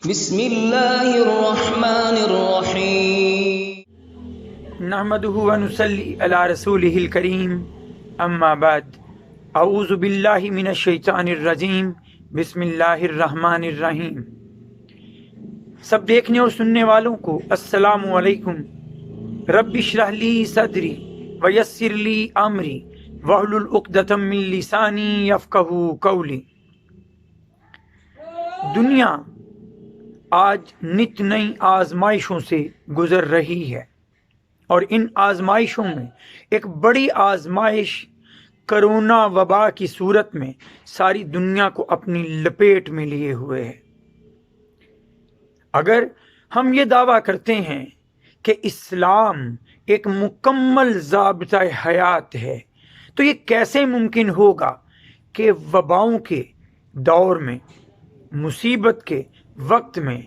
بسم اللہ الرحمن الرحیم نحمده ونصلی علی رسولہ الکریم اما بعد اعوذ باللہ من الشیطان الرجیم بسم اللہ الرحمن الرحیم۔ سب دیکھنے اور سننے والوں کو السلام علیکم۔ رب اشرح لی صدری ویسر لی امری واحلل عقدۃ من لسانی یفقہوا قولی۔ دنیا آج نت نئی آزمائشوں سے گزر رہی ہے، اور ان آزمائشوں میں ایک بڑی آزمائش کرونا وبا کی صورت میں ساری دنیا کو اپنی لپیٹ میں لیے ہوئے ہے۔ اگر ہم یہ دعویٰ کرتے ہیں کہ اسلام ایک مکمل ضابطۂ حیات ہے، تو یہ کیسے ممکن ہوگا کہ وباؤں کے دور میں، مصیبت کے وقت میں،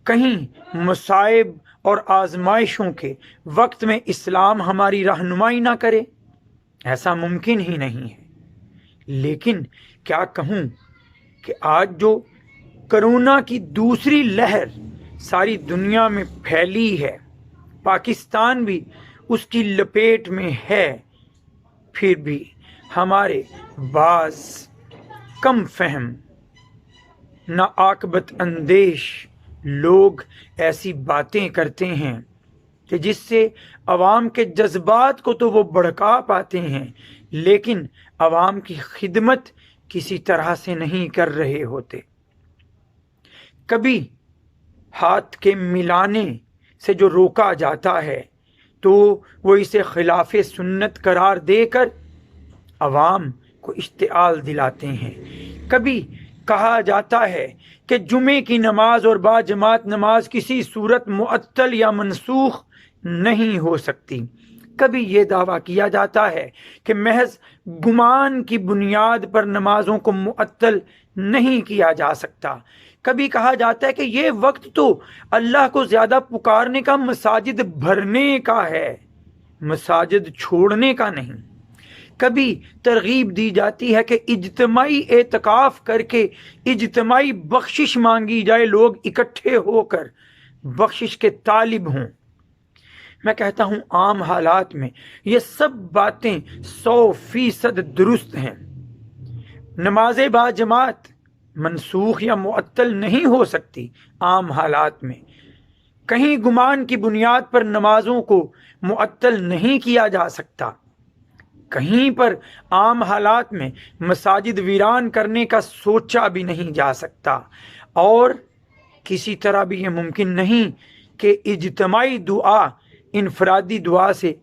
کہیں مصائب اور آزمائشوں کے وقت میں اسلام ہماری رہنمائی نہ کرے؟ ایسا ممکن ہی نہیں ہے۔ لیکن کیا کہوں کہ آج جو کرونا کی دوسری لہر ساری دنیا میں پھیلی ہے، پاکستان بھی اس کی لپیٹ میں ہے، پھر بھی ہمارے بعض کم فہم، ناعاقبت اندیش لوگ ایسی باتیں کرتے ہیں کہ جس سے عوام کے جذبات کو تو وہ بھڑکا پاتے ہیں، لیکن عوام کی خدمت کسی طرح سے نہیں کر رہے ہوتے۔ کبھی ہاتھ کے ملانے سے جو روکا جاتا ہے تو وہ اسے خلاف سنت قرار دے کر عوام کو اشتعال دلاتے ہیں۔ کبھی کہا جاتا ہے کہ جمعے کی نماز اور باجماعت نماز کسی صورت معطل یا منسوخ نہیں ہو سکتی۔ کبھی یہ دعویٰ کیا جاتا ہے کہ محض گمان کی بنیاد پر نمازوں کو معطل نہیں کیا جا سکتا۔ کبھی کہا جاتا ہے کہ یہ وقت تو اللہ کو زیادہ پکارنے کا، مساجد بھرنے کا ہے، مساجد چھوڑنے کا نہیں۔ کبھی ترغیب دی جاتی ہے کہ اجتماعی اعتکاف کر کے اجتماعی بخشش مانگی جائے، لوگ اکٹھے ہو کر بخشش کے طالب ہوں۔ میں کہتا ہوں عام حالات میں یہ سب باتیں 100% درست ہیں۔ نماز باجماعت منسوخ یا معطل نہیں ہو سکتی عام حالات میں۔ کہیں گمان کی بنیاد پر نمازوں کو معطل نہیں کیا جا سکتا۔ کہیں پر عام حالات میں مساجد ویران کرنے کا سوچا بھی نہیں جا سکتا، اور کسی طرح بھی یہ ممکن نہیں کہ اجتماعی دعا انفرادی دعا سے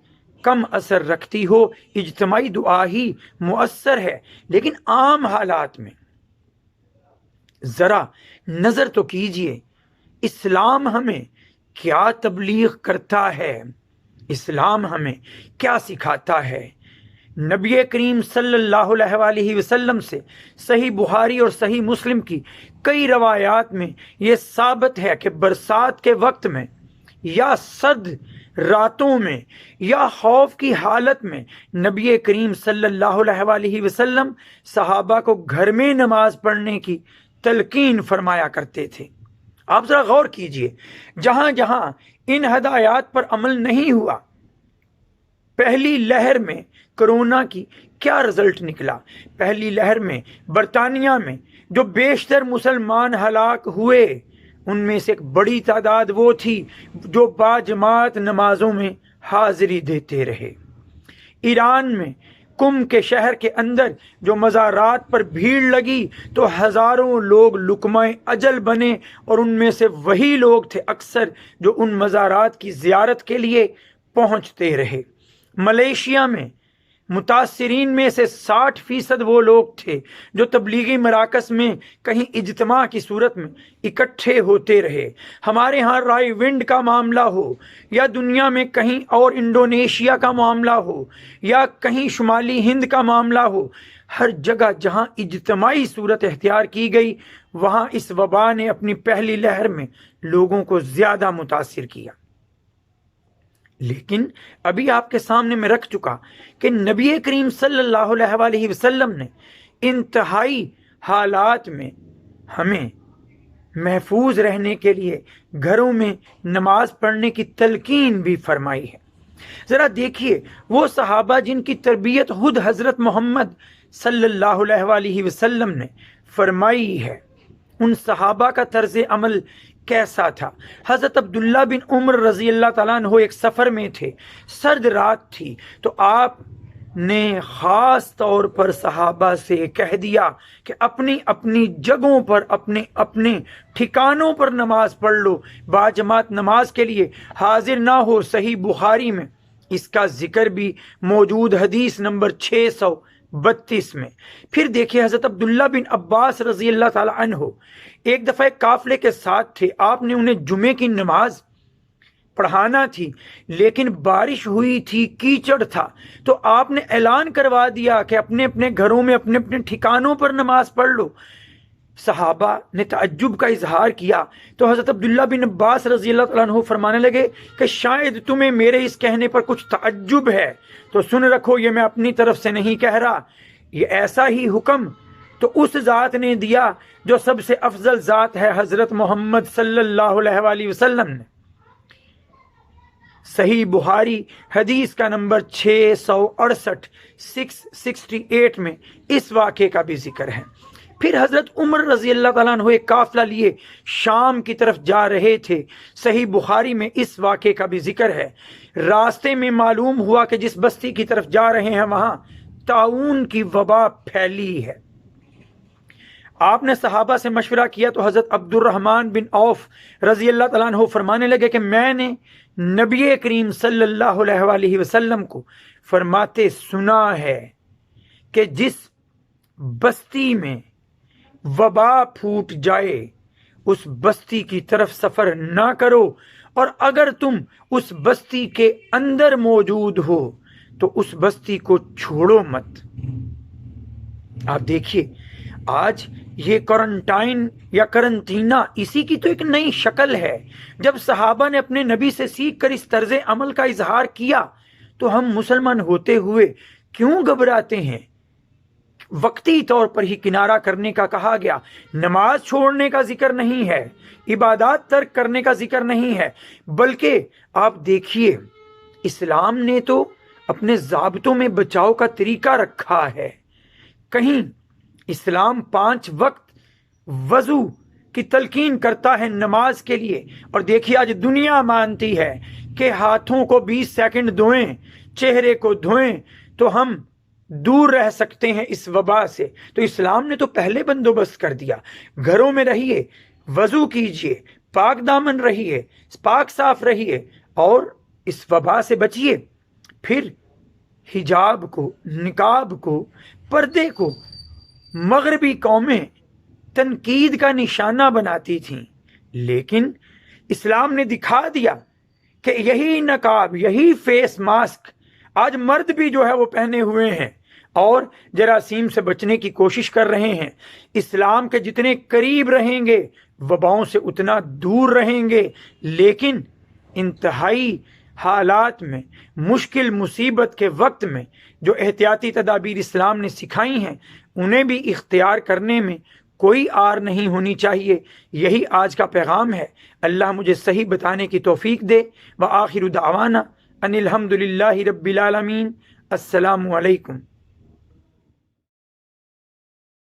کم اثر رکھتی ہو۔ اجتماعی دعا ہی مؤثر ہے، لیکن عام حالات میں ذرا نظر تو کیجئے اسلام ہمیں کیا تبلیغ کرتا ہے، اسلام ہمیں کیا سکھاتا ہے۔ نبی کریم صلی اللہ علیہ وآلہ وسلم سے صحیح بخاری اور صحیح مسلم کی کئی روایات میں یہ ثابت ہے کہ برسات کے وقت میں یا سرد راتوں میں یا خوف کی حالت میں نبی کریم صلی اللہ علیہ وآلہ وسلم صحابہ کو گھر میں نماز پڑھنے کی تلقین فرمایا کرتے تھے۔ آپ ذرا غور کیجئے، جہاں جہاں ان ہدایات پر عمل نہیں ہوا، پہلی لہر میں کرونا کی کیا رزلٹ نکلا؟ پہلی لہر میں برطانیہ میں جو بیشتر مسلمان ہلاک ہوئے، ان میں سے ایک بڑی تعداد وہ تھی جو باجماعت نمازوں میں حاضری دیتے رہے۔ ایران میں کم کے شہر کے اندر جو مزارات پر بھیڑ لگی تو ہزاروں لوگ لقمہ اجل بنے، اور ان میں سے وہی لوگ تھے اکثر جو ان مزارات کی زیارت کے لیے پہنچتے رہے۔ ملیشیا میں متاثرین میں سے 60% وہ لوگ تھے جو تبلیغی مراکز میں کہیں اجتماع کی صورت میں اکٹھے ہوتے رہے۔ ہمارے ہاں رائی ونڈ کا معاملہ ہو، یا دنیا میں کہیں اور انڈونیشیا کا معاملہ ہو، یا کہیں شمالی ہند کا معاملہ ہو، ہر جگہ جہاں اجتماعی صورت اختیار کی گئی، وہاں اس وبا نے اپنی پہلی لہر میں لوگوں کو زیادہ متاثر کیا۔ لیکن ابھی آپ کے سامنے میں رکھ چکا کہ نبی کریم صلی اللہ علیہ وآلہ وسلم نے انتہائی حالات میں ہمیں محفوظ رہنے کے لیے گھروں میں نماز پڑھنے کی تلقین بھی فرمائی ہے۔ ذرا دیکھیے وہ صحابہ جن کی تربیت خود حضرت محمد صلی اللہ علیہ وآلہ وسلم نے فرمائی ہے، ان صحابہ کا طرز عمل کیسا تھا۔ حضرت عبداللہ بن عمر رضی اللہ تعالیٰ عنہ ایک سفر میں تھے، سرد رات تھی، تو آپ نے خاص طور پر صحابہ سے کہہ دیا کہ اپنی اپنی جگہوں پر اپنے اپنے ٹھکانوں پر نماز پڑھ لو، باجماعت نماز کے لیے حاضر نہ ہو۔ صحیح بخاری میں اس کا ذکر بھی موجود، حدیث نمبر 632 میں۔ پھر دیکھیں حضرت عبداللہ بن عباس رضی اللہ تعالی عنہ ایک دفعہ ایک قافلے کے ساتھ تھے، آپ نے انہیں جمعے کی نماز پڑھانا تھی، لیکن بارش ہوئی تھی، کیچڑ تھا، تو آپ نے اعلان کروا دیا کہ اپنے اپنے گھروں میں اپنے اپنے ٹھکانوں پر نماز پڑھ لو۔ صحابہ نے تعجب کا اظہار کیا، تو حضرت عبداللہ بن عباس رضی اللہ تعالیٰ عنہ فرمانے لگے کہ شاید تمہیں میرے اس کہنے پر کچھ تعجب ہے، تو سن رکھو، یہ میں اپنی طرف سے نہیں کہہ رہا، یہ ایسا ہی حکم تو اس ذات نے دیا جو سب سے افضل ذات ہے، حضرت محمد صلی اللہ علیہ وآلہ وسلم نے۔ صحیح بخاری حدیث کا نمبر 668 668 میں اس واقعے کا بھی ذکر ہے۔ پھر حضرت عمر رضی اللہ تعالیٰ عنہ ایک قافلہ لیے شام کی طرف جا رہے تھے، صحیح بخاری میں اس واقعے کا بھی ذکر ہے۔ راستے میں معلوم ہوا کہ جس بستی کی طرف جا رہے ہیں وہاں طاعون کی وبا پھیلی ہے۔ آپ نے صحابہ سے مشورہ کیا تو حضرت عبد الرحمن بن عوف رضی اللہ تعالیٰ عنہ فرمانے لگے کہ میں نے نبی کریم صلی اللہ علیہ وآلہ وسلم کو فرماتے سنا ہے کہ جس بستی میں وبا پھوٹ جائے اس بستی کی طرف سفر نہ کرو، اور اگر تم اس بستی کے اندر موجود ہو تو اس بستی کو چھوڑو مت۔ آپ دیکھیے آج یہ کوارنٹائن یا کرنٹینا اسی کی تو ایک نئی شکل ہے۔ جب صحابہ نے اپنے نبی سے سیکھ کر اس طرز عمل کا اظہار کیا تو ہم مسلمان ہوتے ہوئے کیوں گھبراتے ہیں؟ وقتی طور پر ہی کنارہ کرنے کا کہا گیا، نماز چھوڑنے کا ذکر نہیں ہے، عبادات ترک کرنے کا ذکر نہیں ہے، بلکہ آپ دیکھیے اسلام نے تو اپنے ضابطوں میں بچاؤ کا طریقہ رکھا ہے۔ کہیں اسلام 5 وقت وضو کی تلقین کرتا ہے نماز کے لیے، اور دیکھیے آج دنیا مانتی ہے کہ ہاتھوں کو 20 سیکنڈ دھوئیں، چہرے کو دھوئیں تو ہم دور رہ سکتے ہیں اس وبا سے۔ تو اسلام نے تو پہلے بندوبست کر دیا، گھروں میں رہیے، وضو کیجئے، پاک دامن رہیے، پاک صاف رہیے اور اس وبا سے بچیے۔ پھر حجاب کو، نقاب کو، پردے کو مغربی قومیں تنقید کا نشانہ بناتی تھیں، لیکن اسلام نے دکھا دیا کہ یہی نقاب، یہی فیس ماسک آج مرد بھی جو ہے وہ پہنے ہوئے ہیں اور جراثیم سے بچنے کی کوشش کر رہے ہیں۔ اسلام کے جتنے قریب رہیں گے وباؤں سے اتنا دور رہیں گے، لیکن انتہائی حالات میں، مشکل مصیبت کے وقت میں جو احتیاطی تدابیر اسلام نے سکھائی ہیں انہیں بھی اختیار کرنے میں کوئی آر نہیں ہونی چاہیے۔ یہی آج کا پیغام ہے۔ اللہ مجھے صحیح بتانے کی توفیق دے۔ وآخر دعوانا ان الحمد للہ رب العالمین۔ السلام علیکم۔